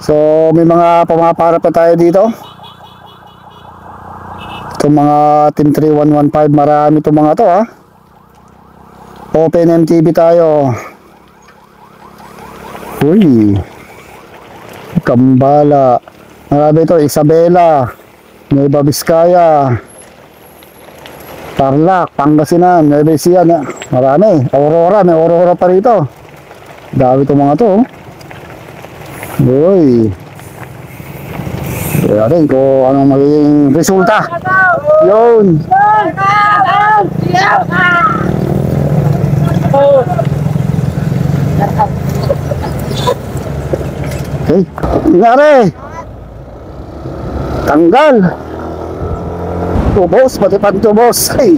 So may mga pumaparap na tayo dito. Itong mga Team 3115, marami itong mga to ha. Open MTB tayo. Uy, Kambala, marami ito. Isabela, Nueva Vizcaya, Tarlac, Pangasinan, Nueva Ecija, marami. Aurora, may Aurora pa rito. Dami itong mga to. Uy, kaya rin kung anong magiging resulta. Yun. Okay, nangyari. Tanggal. Tubos, pati pantubos. Ay.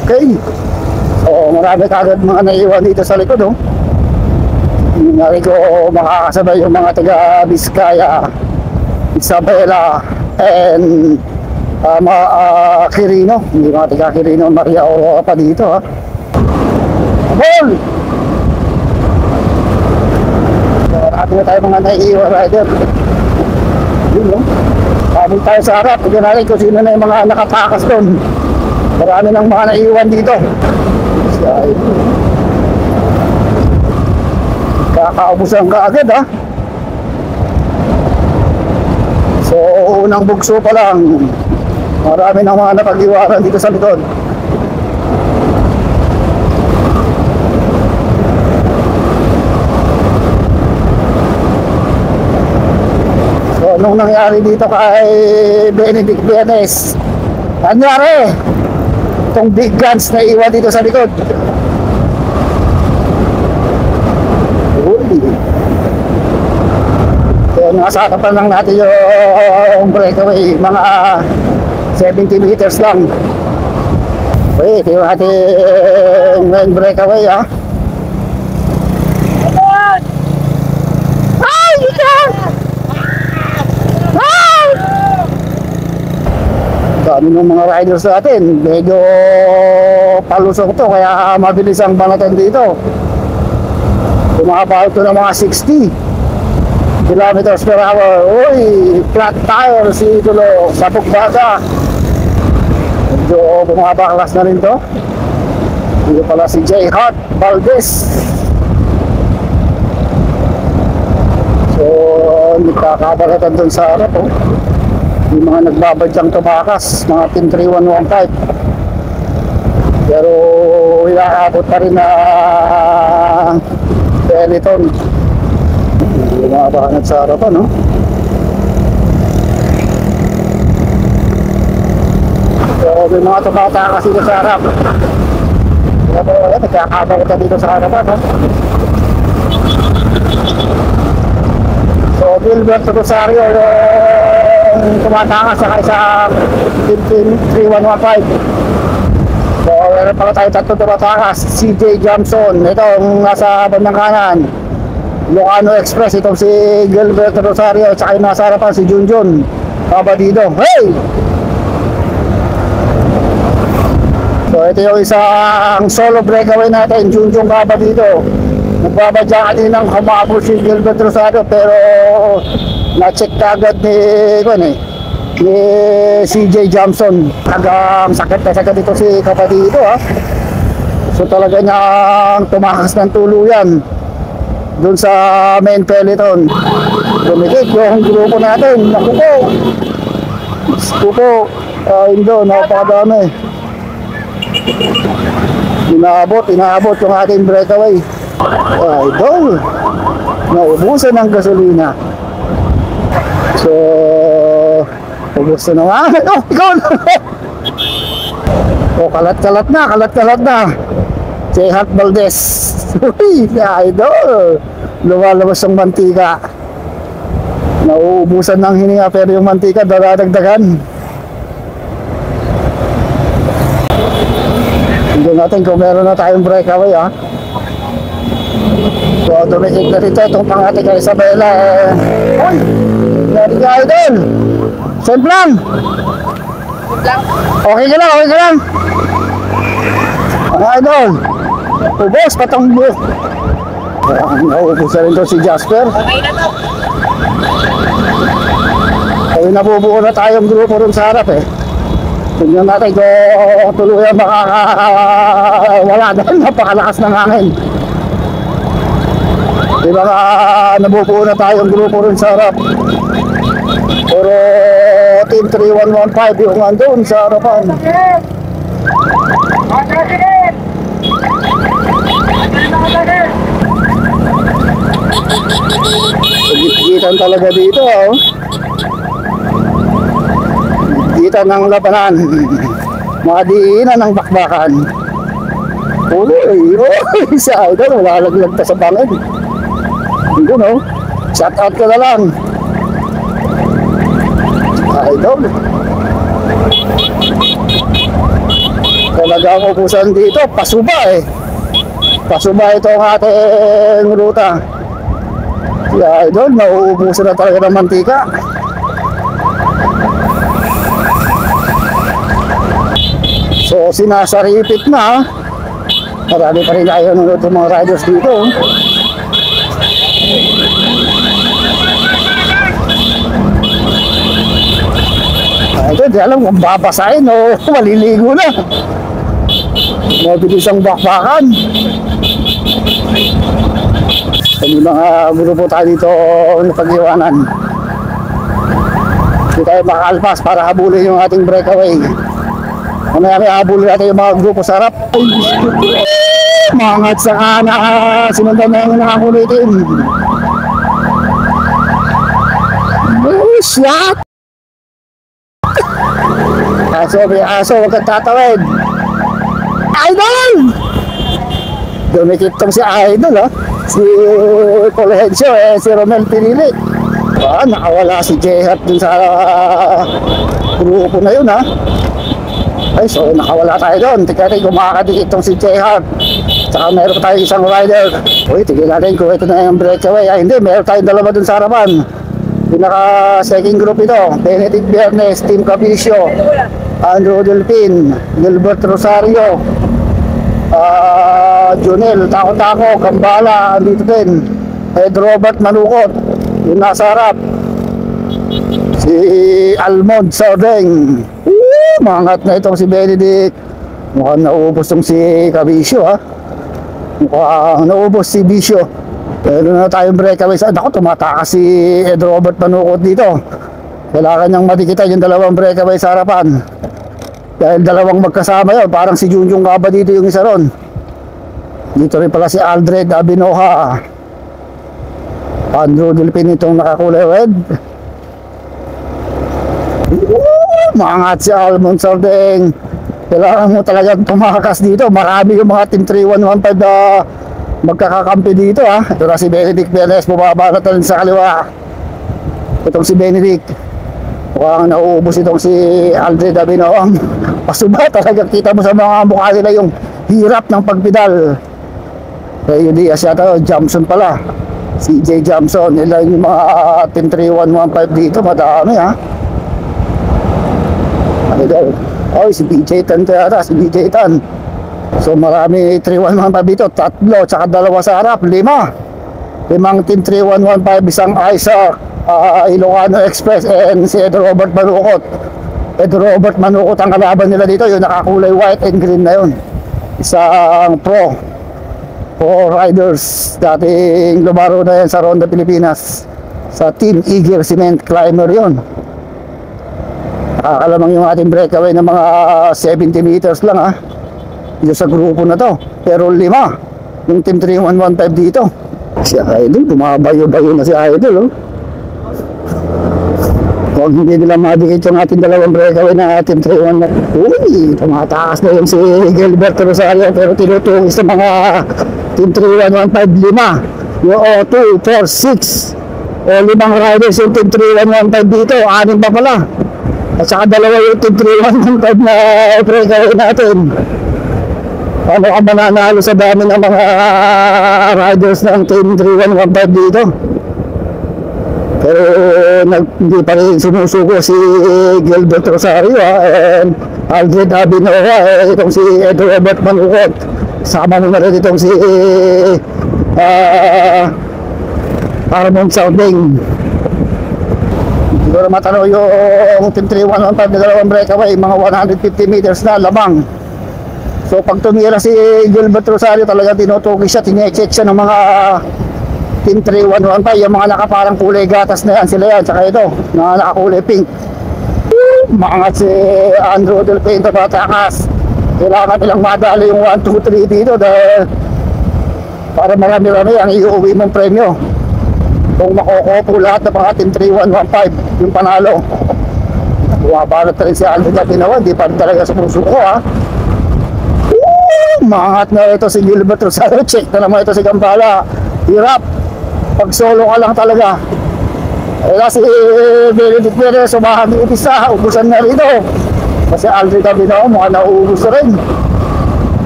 Okay. So marami kagad mga naiwan dito sa likod, oh. Nangyari ko makakasabay yung mga taga Vizcaya, Isabela, and Quirino. Hindi mga taga Quirino, Maria Aurora pa dito ha. Ball! Marami na tayo mga naiiwan rider. Yun no? Habang tayo sa harap, tignan natin kung sino na yung mga nakatakas doon. Marami ng mga naiiwan dito. Kakaubusan ka agad ha. So unang bugso pa lang, marami ng mga napag-iwanan dito sa likod. So nung nangyari dito kay Benedict Benes, nangyari itong big guns na iwan dito sa likod. So nasakapan lang natin yung breakaway, mga 70 meters lang. Wait, yung ating main breakaway ha. Dami ng mga riders natin, medyo palusok to kaya mabilis ang banaton dito. Tumaba ito ng mga 60 kilometers per hour. Uy, flat tire si Idolo sa Bugbaga. Medyo bumabaklas na rin to. Dito pala si J. Hart Valdez. So nagkakabalatan dun sa harap oh. Yung mga nagbabadyang tumakas, mga Team 3115. Pero inaabot pa rin na Benetton. Bumabahanag sa harapan, no? So, may mga tumatakas dito sa harap. Kaya po, nagkakabang ka dito sa harapan, no? So, Gilbert Rosario yung tumatakas sa Team 3115. So, meron pala tayo tatlong tumatakas. CJ Johnson, itong nasa bandang kanan. Lucano Express, itong si Gilbert Rosario, at saka yung nasa harapan si Junjun Abadido. Hey! So ito yung isang solo breakaway natin, Junjun Abadido. Nagbabadya kanina ng kumabot si Gilbert Rosario, pero na-check agad ni CJ Johnson. Tagang sakit na sakit dito si Abadido ha. So talaga niyang tumakas ng tuluyan dun sa main peloton. Dumikit yung grupo natin. Naku po. Naku po. Indo, napakadami. Inaabot yung ating breakaway. Idol. Naubusan ng gasolina. So, ubos na naman. Oh, ikaw na. Oh, kalat-kalat na. Chehat Valdez. Uy, idol. Lumalabas ang mantika. Nauubusan ng hininga pero yung mantika dadagdagan. Tingnan natin kung meron na tayong breakaway, ha. So, dumikit na rito itong pangati kay Isabela. Uy, nari ka, idol. Send lang. Okay ka lang. Mga idol. Ubos, patangbo. Nauubos na rin to si Jasper. Okay na to. Kaya nabubuo na tayong grupo rin sa harap, eh. Tingnan natin kung tuluyan makakawala dahil napakalakas ng hangin. Diba nabubuo na tayong grupo rin sa harap. Pero Team 3115 yung andun sa harapan. Gitan talaga dito, oh. Gitan ng labanan. Mga diinan ng bakbakan. Uy, sa idol, malalaglag ta sa bangin. Hindi, no? Shout out ka na lang. Idol. Talaga ang ubusan dito, pasuba, eh. Pasuba ito ang ating ruta. Yeah, idol, nauubusan na talaga ng mantika. So, sinasaripit na. Marami pa rin ayaw nunod ng mga riders dito. Idol, di alam kung babasahin o maliligo na. Mabilis ang bakbakan. May mga grupo tayo dito napag-iwanan. Hindi tayo makakalpas para habulin yung ating breakaway. Mamaya may habulin natin yung mga grupo sa harap. Mangat sa kana. Sinundan na yung nakakulitin. Oh, shit! Aso, huwag kang tatawid. Idol! Dumikit tong si Idol, oh. Si Colehencio, si Romel Pinili. Nakawala si Jehat dun sa grupo na yun, ha. Ay, so nakawala tayo doon. Tignan natin kung makakadikit itong si Jehat. Tsaka meron tayo isang rider. Uy, tignan natin kung ito na yung breakaway. Ay, hindi, meron tayong dalawa dun sa harapan. Pinaka second group ito, Benedict Biernes, Team Capicio, Andrew Delpin, Gilbert Rosario, Junel Tako, Gambala, andito din. Ed Robert Manukot, yung nasa harap. Si Almond Sardeng. Mangat na itong si Benedict. Mukhang naubos itong si Capicio, ha. Mukhang naubos si Bicio. Pero na tayong breakaway sa... Ako, tumatakas si Ed Robert Manukot dito. Kailangan niyang madikitan yung dalawang breakaway sa harapan. Dahil dalawang magkasama yun. Parang si Junjung Kaba dito yung isa ron. Dito rin pala si Aldred Abinoha. Andrew Delpin itong nakakulay red. Maangat si Almond Sardeng. Kailangan mo talagang tumakas dito. Marami yung mga Team 3115 na magkakakampi dito, ha. Ito na si Benedict Biernes, bumaba na tayo sa kaliwa. Itong si Benedict. Mukhang nauubos itong si Aldred Abinoang. Pasuba talaga, kita mo sa mga mukha nila yung hirap ng pagpidal. Kaya yun Diaz yata, Jamson pala. CJ Jamson, ilan yung mga Team 3115 dito, madami, ha. Ano daw? Oh, si BJ Tan yata, si BJ Tan. So marami 3115 dito, tatlo, tsaka dalawa sa harap, limang Team 3115, isang Isaac, Ilocano Express, and si Ed Robert Manukot. Ed Robert Manukot ang kalaban nila dito, yung nakakulay white and green na yun. isang pro riders. Dating lumaro na yan sa Ronda Pilipinas. Sa Team Eagle Cement Climber yon. Nakakalamang yung ating breakaway ng mga 70 meters lang ha. Dito sa grupo na to. Pero 5 yung Team 3115 dito. Si Idol, bumabayo-bayo na si Idol, oh. Huwag hindi nila madikit yung ating dalawang breakaway na Team 3115. Uy, tumatakas na yung si Gilberto Rosario, pero tinutungis sa mga Team 3115 5. Yung 2, 4, 6 o 5 riders yung Team 3115 dito. 6 pa pala. At saka 2 yung Team 3115 na breakaway natin. Ano ka mananalo sa dami ng mga riders ng Team 3115 dito? Pero hindi pa rin sumusuko si Gilbert Rosario and Aldred Abinoa, itong si Ed Robert Manukot. Sama mo na rin itong si Paramount Sounding. Hindi ko na matalo yung Team 3115 na dalawang breakaway, mga 150 meters na lamang. So pag tumira si Gilbert Rosario, talaga tinutukoy siya, tinecheck siya ng mga Team 3115, yung mga nakaparang kulay gatas na yan, sila yan, tsaka ito, na nakakulay pink. Maangat si Andrew Del Pinto patakas. Kailangan nilang madali yung 1, 2, 3 dito dahil para marami-rami ang iuwi mong premyo. Kung makukupo lahat ng mga Team 3115, yung panalo. Bumabalot na rin si Andrew na ginawa, hindi pa talaga sumusuko ha. Maangat na ito si Gilbert Rosario, check na naman ito si Gambala. Hirap. Pag solo ka lang talaga. Kasi Benedict Perez sumahan yung isa, ubusan na rito. Kasi Aldrin Cabinao mukhang nauubos na rin.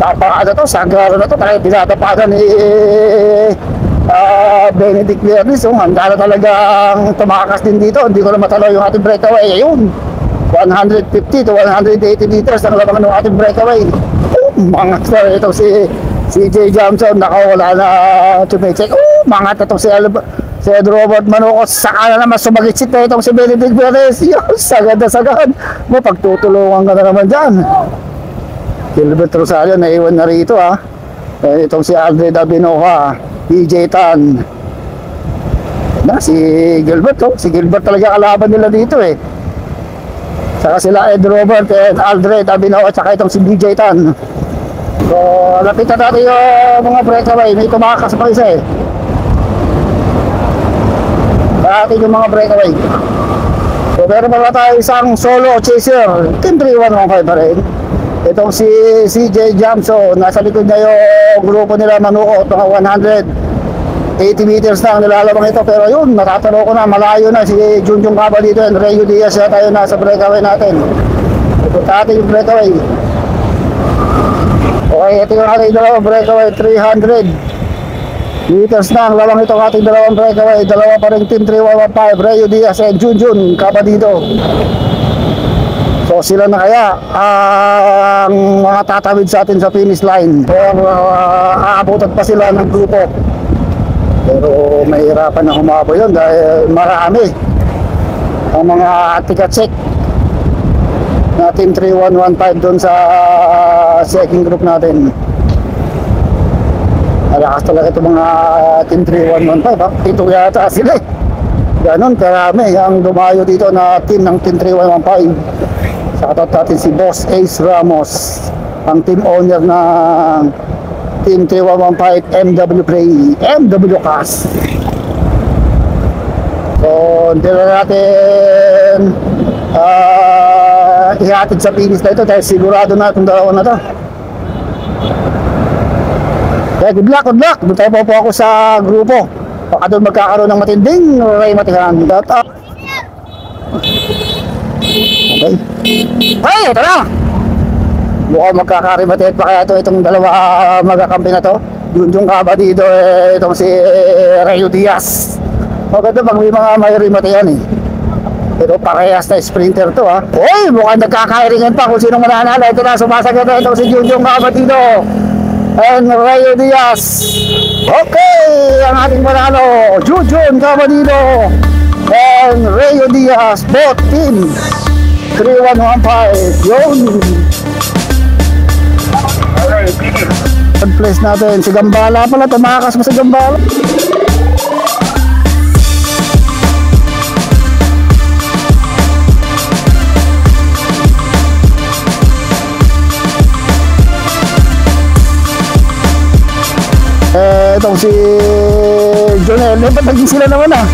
Tapakan na to, sanggaro na to, talagang tinatapakan ni Benedict Perez. Handa na talagang tumakas din dito. Hindi ko na matalo yung ating breakaway. Ayun, 150 to 180 meters ang labangan ng ating breakaway. Mangat na ito si CJ Johnson, nakawala na tumicheck. Mangat na ito si Ed Robert Manukot. Saka na naman sumagitsit na itong si Benedict Perez. Sagad na sagad mo, pagtutulungan ka na naman dyan. Gilbert Rosario naiwan na rito ha. Itong si Aldred Abinoa, PJ Tan na si Gilbert, si Gilbert talaga kalaban nila dito eh. Saka sila Ed Robert and Aldred Abinoa, at saka itong si DJ Tan. So, lapitan natin yung mga breakaway. May tumakas pa isa eh. Natin yung mga breakaway. So, meron pa tayo isang solo chaser. Team 3115 pa rin. Itong si CJ Johnson. Nasa likod na yung grupo nila Manukot. Mga 180 meters na ang nilalabang ito. Pero yun, natatalo ko na. Malayo na si Junjun Caba dito. And Rayo Diaz na tayo nasa breakaway natin. Ito natin yung breakaway. Okay, ito yung ating dalawang breakaway, 300 meters na ang labang itong ating dalawang breakaway. Dalawa pa rin Team 3115, Rayo Diaz and Junjun Caba dito. So sila na kaya ang mga tatawid sa atin sa finish line. Kung aabutan pa sila ng grupo. Pero mahirapan na humabo yun dahil marami ang mga tika-check na Team 3115 doon sa second group natin. Malakas talaga ito mga Team 3115 ha? Ito yata sila eh. Ganon karami ang dumayo dito na team ng Team 3115. Shoutout natin si Boss Ace Ramos, ang team owner ng Team 3115 MW Play, MW Cast. So hindi na natin ihatid sa finish na ito dahil sigurado na itong dalawa na ito. Kaya good luck, good luck. Doon tayo po ako sa grupo. Baka doon magkakaroon ng matinding Ray Matihan. Okay. Hey, ito na! Mukhang magkakarimatit pa kaya itong dalawa magkakampi na to. Junjun Caba dito, itong si Rayo Diaz. Maganda pag may mga may rimatihan eh. Pero parehas na sprinter to ha. Uy, mukhang nagkakairingan pa kung sino mananalo. Ito na, sumasagot na itong si Junjun Caba dito and Rayo Diaz. Okay, ang ating manalo, Junjun Caba dito and Rayo Diaz, both team 3115. Yun. Third place natin, si Gambala pala, tumakas mo si Gambala. Itong si Jonel, ba't naging sila naman ah?